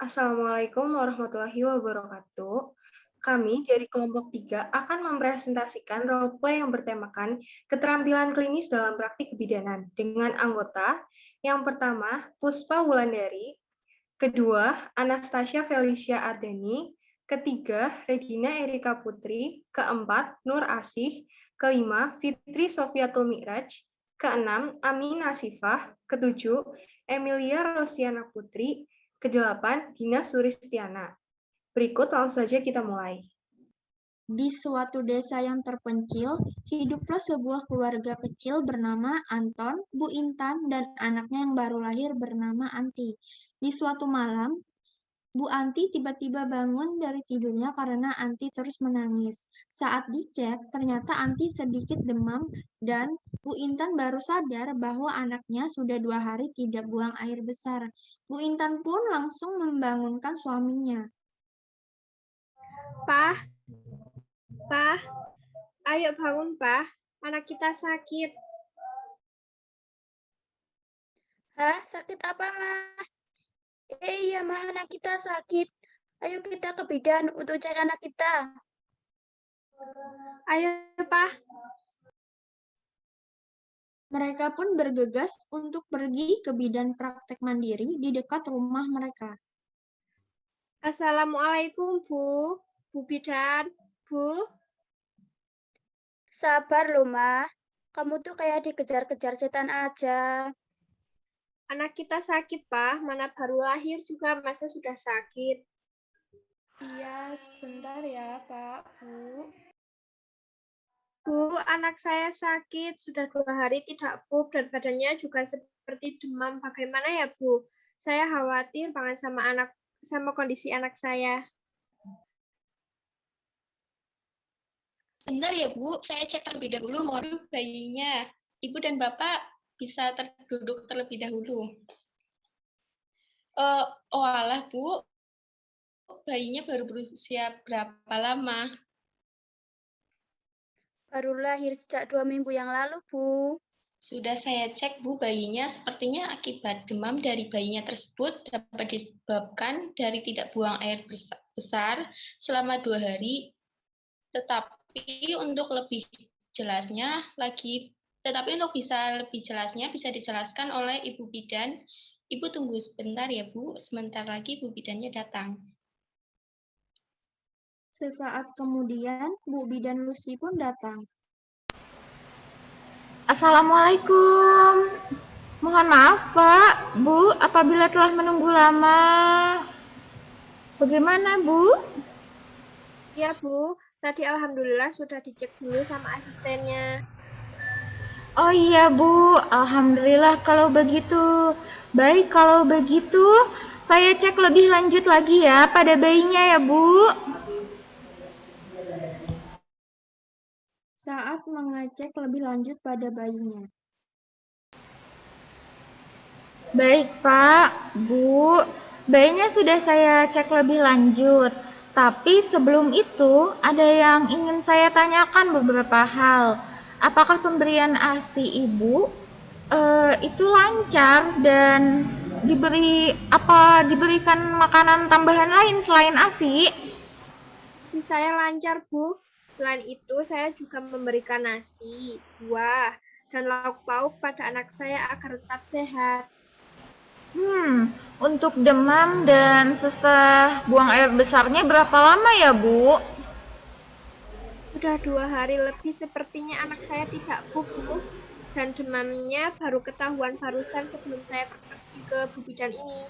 Assalamualaikum warahmatullahi wabarakatuh. Kami dari kelompok 3 akan mempresentasikan roleplay yang bertemakan keterampilan klinis dalam praktik kebidanan dengan anggota yang pertama Puspa Wulandari, kedua Anastasia Felicia Ardeni, ketiga Regina Erika Putri, keempat Nur Asih, kelima Fitri Sofiatul Mi'raj, keenam Amin Nasifah, ketujuh Emilia Rosiana Putri, kedelapan Dina Suristiana. Berikut langsung saja kita mulai. Di suatu desa yang terpencil, hiduplah sebuah keluarga kecil bernama Anton, Bu Intan, dan anaknya yang baru lahir bernama Anti. Di suatu malam, Bu Anti tiba-tiba bangun dari tidurnya karena Anti terus menangis. Saat dicek, ternyata Anti sedikit demam dan Bu Intan baru sadar bahwa anaknya sudah 2 hari tidak buang air besar. Bu Intan pun langsung membangunkan suaminya. Pah, ayo bangun, Pah. Anak kita sakit. Hah? Sakit apa, Mah? Iya, Mah, anak kita sakit. Ayo kita ke bidan untuk cek anak kita. Ayo, Pah. Mereka pun bergegas untuk pergi ke bidan praktek mandiri di dekat rumah mereka. Assalamualaikum, Bu. Bu bidan, Bu. Sabar loh, Mah. Kamu tuh kayak dikejar-kejar setan aja. Anak kita sakit, Pah. Mana baru lahir juga, masa sudah sakit. Iya, sebentar ya, Pak, Bu. Bu, anak saya sakit. Sudah 2 hari tidak pup dan badannya juga seperti demam. Bagaimana ya, Bu? Saya khawatir banget sama kondisi anak saya. Sebentar ya, Bu. Saya cek terlebih dahulu modul bayinya. Ibu dan Bapak bisa duduk terlebih dahulu. Oh alah, Bu. Bayinya baru berusia berapa lama? Baru lahir sejak 2 minggu yang lalu, Bu. Sudah saya cek, Bu, bayinya sepertinya akibat demam dari bayinya tersebut dapat disebabkan dari tidak buang air besar selama 2 hari. Tetapi untuk bisa lebih jelasnya bisa dijelaskan oleh Ibu Bidan. Ibu tunggu sebentar ya, Bu. Sebentar lagi Bu Bidannya datang. Sesaat kemudian, Bu Bidan Lucy pun datang. Assalamualaikum. Mohon maaf, Pak, Bu, apabila telah menunggu lama. Bagaimana, Bu? Ya, Bu. Tadi alhamdulillah sudah dicek dulu sama asistennya. Oh iya, Bu. Alhamdulillah kalau begitu. Baik, kalau begitu saya cek lebih lanjut lagi ya pada bayinya ya, Bu. Saat mengecek lebih lanjut pada bayinya. Baik, Pak, Bu. Bayinya sudah saya cek lebih lanjut. Tapi sebelum itu, ada yang ingin saya tanyakan beberapa hal. Apakah pemberian ASI Ibu itu lancar dan diberikan makanan tambahan lain selain ASI? ASI saya lancar, Bu. Selain itu, saya juga memberikan nasi, buah, dan lauk pauk pada anak saya agar tetap sehat. Untuk demam dan susah buang air besarnya berapa lama ya, Bu? Sudah 2 hari lebih sepertinya anak saya tidak pup, Bu. Dan demamnya baru ketahuan barusan sebelum saya pergi ke Bu Bidan ini.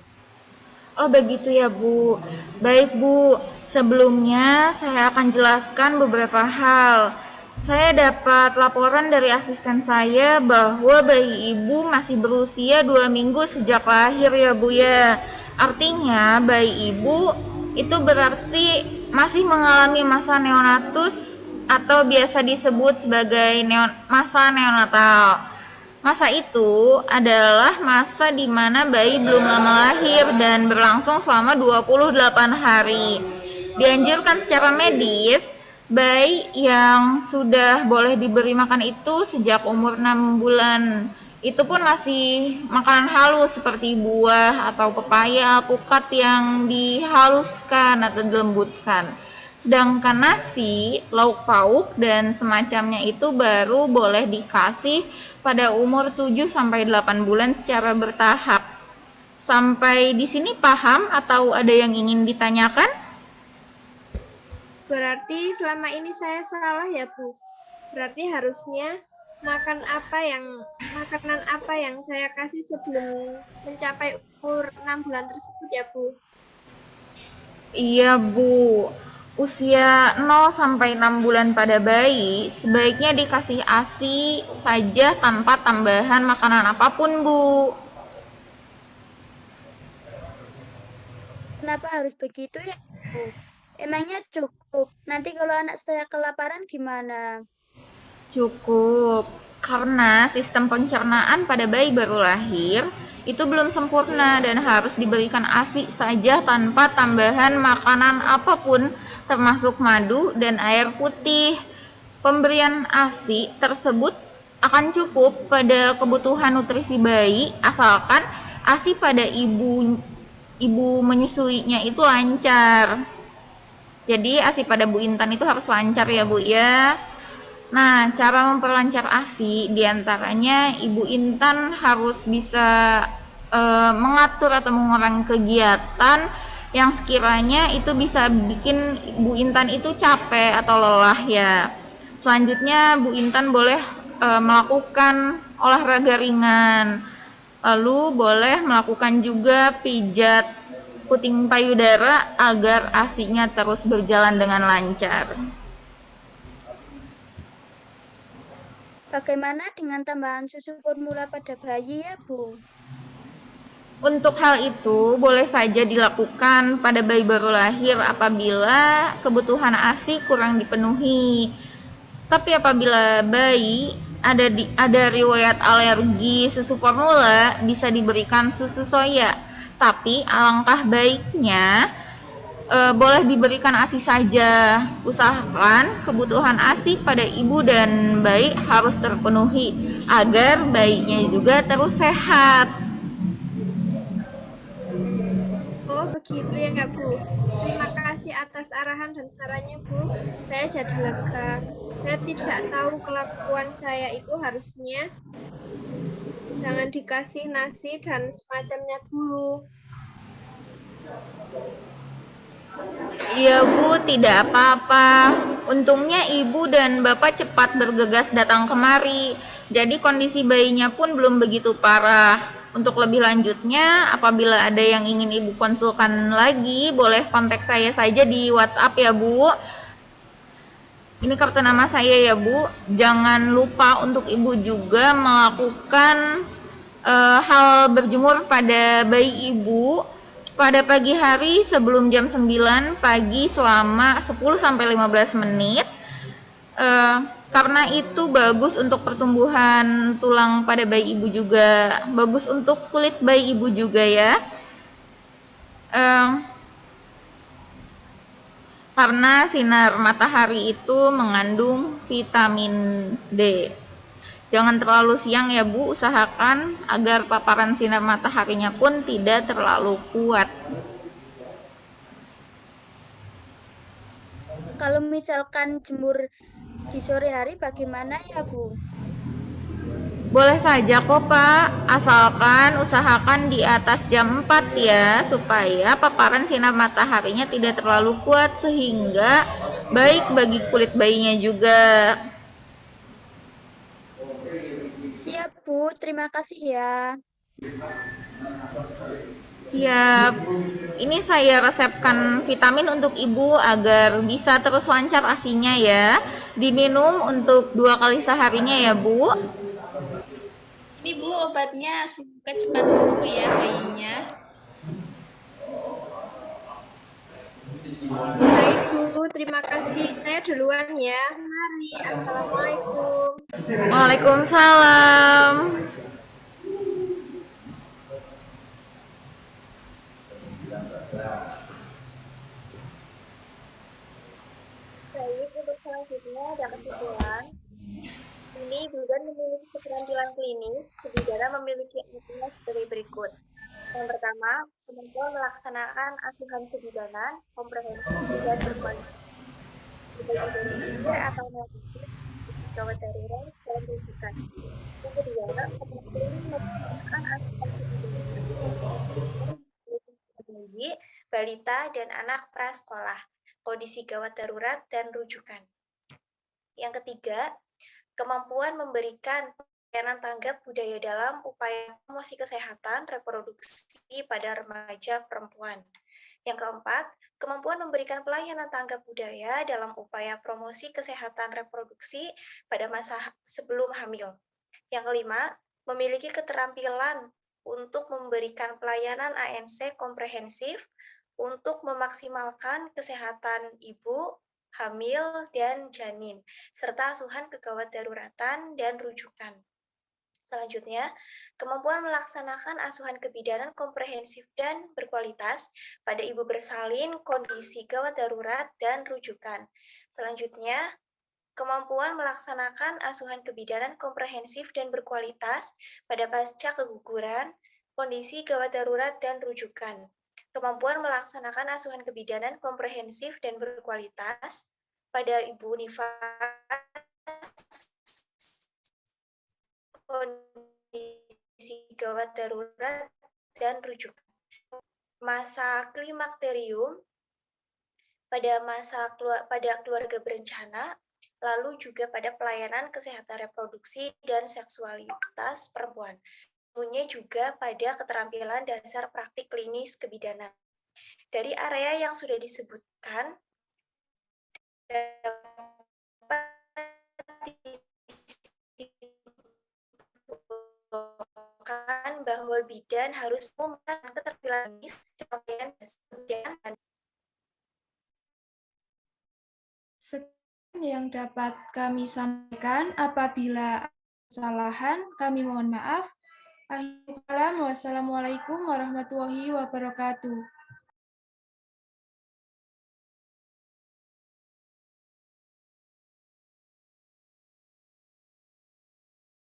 Oh begitu ya, Bu. Baik, Bu. Sebelumnya saya akan jelaskan beberapa hal. Saya dapat laporan dari asisten saya bahwa bayi Ibu masih berusia 2 minggu sejak lahir ya, Bu ya. Artinya bayi Ibu itu berarti masih mengalami masa neonatus atau biasa disebut sebagai masa neonatal. Masa itu adalah masa di mana bayi belum lama lahir dan berlangsung selama 28 hari. Dianjurkan secara medis, bayi yang sudah boleh diberi makan itu sejak umur 6 bulan Itu pun masih makanan halus seperti buah atau pepaya, alpukat yang dihaluskan atau dilembutkan. Sedangkan nasi, lauk pauk, dan semacamnya itu baru boleh dikasih pada umur 7-8 bulan secara bertahap. Sampai di sini paham atau ada yang ingin ditanyakan? Berarti selama ini saya salah ya, Bu. Berarti harusnya makanan apa yang saya kasih sebelum mencapai umur 6 bulan tersebut ya, Bu? Iya, Bu. Usia 0-6 bulan pada bayi sebaiknya dikasih ASI saja tanpa tambahan makanan apapun, Bu. Kenapa harus begitu ya, Bu? Emangnya cukup? Nanti kalau anak saya kelaparan gimana? Cukup, karena sistem pencernaan pada bayi baru lahir itu belum sempurna dan harus diberikan ASI saja tanpa tambahan makanan apapun, termasuk madu dan air putih. Pemberian ASI tersebut akan cukup pada kebutuhan nutrisi bayi, asalkan ASI pada ibu menyusuinya itu lancar. Jadi ASI pada Bu Intan itu harus lancar ya, Bu ya. Nah, cara memperlancar ASI diantaranya Ibu Intan harus bisa mengatur atau mengurangi kegiatan yang sekiranya itu bisa bikin Bu Intan itu capek atau lelah ya. Selanjutnya Bu Intan boleh melakukan olahraga ringan. Lalu boleh melakukan juga pijat puting payudara agar ASI-nya terus berjalan dengan lancar. Bagaimana dengan tambahan susu formula pada bayi ya, Bu? Untuk hal itu, boleh saja dilakukan pada bayi baru lahir apabila kebutuhan ASI kurang dipenuhi. Tapi apabila bayi ada riwayat alergi susu formula, bisa diberikan susu soya. Tapi alangkah baiknya boleh diberikan ASI saja. Usahakan kebutuhan ASI pada ibu dan bayi harus terpenuhi agar bayinya juga terus sehat. Oh, begitu ya, Bu. Terima kasih atas arahan dan sarannya, Bu. Saya jadi lega. Saya tidak tahu kelakuan saya itu harusnya jangan dikasih nasi dan semacamnya dulu. Iya Bu, tidak apa-apa. Untungnya ibu dan bapak cepat bergegas datang kemari. Jadi kondisi bayinya pun belum begitu parah. Untuk lebih lanjutnya, apabila ada yang ingin ibu konsulkan lagi, boleh kontak saya saja di WhatsApp ya Bu. Ini kartu nama saya ya Bu. Jangan lupa untuk ibu juga melakukan hal berjemur pada bayi ibu pada pagi hari sebelum jam 9 pagi selama 10-15 menit. Karena itu bagus untuk pertumbuhan tulang pada bayi ibu juga, bagus untuk kulit bayi ibu juga ya. Karena sinar matahari itu mengandung vitamin D. Jangan terlalu siang ya Bu, usahakan agar paparan sinar mataharinya pun tidak terlalu kuat. Kalau misalkan jemur di sore hari bagaimana ya, Bu? Boleh saja kok Pak, asalkan usahakan di atas jam 4 ya, supaya paparan sinar mataharinya tidak terlalu kuat sehingga baik bagi kulit bayinya juga. Siap, Bu. Terima kasih ya. Siap. Ini saya resepkan vitamin untuk ibu agar bisa terus lancar ASI-nya ya. Diminum untuk 2 kali seharinya ya Bu. Ini Bu obatnya, semoga cepat sembuh ya bayinya. Baik, Bu. Terima kasih. Saya duluan ya. Mari. Assalamualaikum. Waalaikumsalam. Baik, untuk selanjutnya ada kesimpulan. Ini Kami bidan memiliki keterampilan klinis, kebidanan memiliki aturan sebagai berikut. Yang pertama, kemampuan melaksanakan asuhan kebidanan, komprehensif, dan berkualitas. Dibagi dari pikir atau normatif, gawat darurat, dan rujukan. Yang kedua, kemampuan melaksanakan asuhan kebidanan, bayi, balita, dan anak prasekolah, kondisi gawat darurat, dan rujukan. Yang ketiga, kemampuan memberikan pelayanan tanggap budaya dalam upaya promosi kesehatan reproduksi pada remaja perempuan. Yang keempat, kemampuan memberikan pelayanan tanggap budaya dalam upaya promosi kesehatan reproduksi pada masa sebelum hamil. Yang kelima, memiliki keterampilan untuk memberikan pelayanan ANC komprehensif untuk memaksimalkan kesehatan ibu, hamil, dan janin, serta asuhan kegawat daruratan dan rujukan. Selanjutnya, kemampuan melaksanakan asuhan kebidanan komprehensif dan berkualitas pada ibu bersalin, kondisi gawat darurat, dan rujukan. Selanjutnya, kemampuan melaksanakan asuhan kebidanan komprehensif dan berkualitas pada pasca keguguran, kondisi gawat darurat, dan rujukan. Kemampuan melaksanakan asuhan kebidanan komprehensif dan berkualitas pada ibu nifas, kondisi gawat darurat, dan rujukan. Masa klimakterium pada keluarga berencana, lalu juga pada pelayanan kesehatan reproduksi dan seksualitas perempuan. Tentunya juga pada keterampilan dasar praktik klinis kebidanan. Dari area yang sudah disebutkan, dapat disimpulkan bahwa bidan harus memiliki keterampilan klinis dan Sekian yang dapat kami sampaikan. Apabila ada kesalahan, kami mohon maaf. Wassalamualaikum warahmatullahi wabarakatuh.